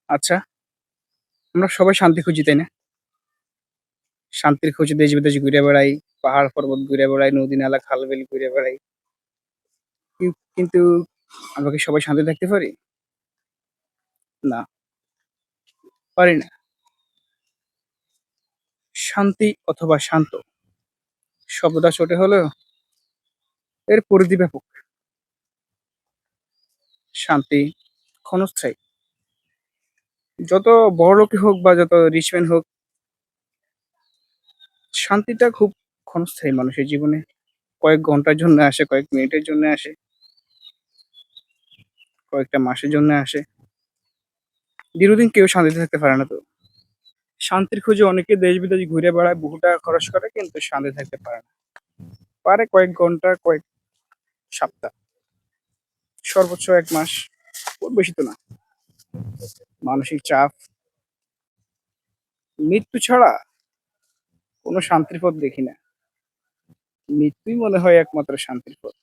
আচ্ছা, আমরা সবাই শান্তি খুঁজি, তাই না? শান্তির খোঁজে দেশ-বিদেশ ঘুরে বেড়াই, পাহাড়-পর্বত ঘুরে বেড়াই, নদী-নালা, খাল-বিল ঘুরে বেড়াই। কিন্তু আমরা কি সবাই শান্তিতে থাকতে পারি? না, পারি না। শান্তি অথবা শান্ত শব্দটা ছোট হলেও এর পরিধি ব্যাপক। শান্তি ক্ষণস্থায়ী। যত বড়লোকই হোক বা যত রিচ ম্যান হোক, শান্তিটা খুব ক্ষণস্থায়ী মানুষের জীবনে। কয়েক ঘন্টার জন্য আসে, কয়েক মিনিটের জন্য আসে, কয়েকটা মাসের জন্য আসে। দীর্ঘদিন কেউ শান্তিতে থাকতে পারে না তো। শান্তির খোঁজে অনেকে দেশ-বিদেশ ঘুরে বেড়ায়, বহু টাকা খরচ করে কিন্তু শান্তি থাকতে পারে না। পারে কয়েক ঘন্টা, কয়েক সপ্তাহ, সর্বোচ্চ ১ মাস। খুব বেশি তো না। মানসিক চাপ, মৃত্যু ছাড়া কোনো শান্তির পথ দেখি না। মৃত্যুই মনে হয় একমাত্র শান্তির পথ।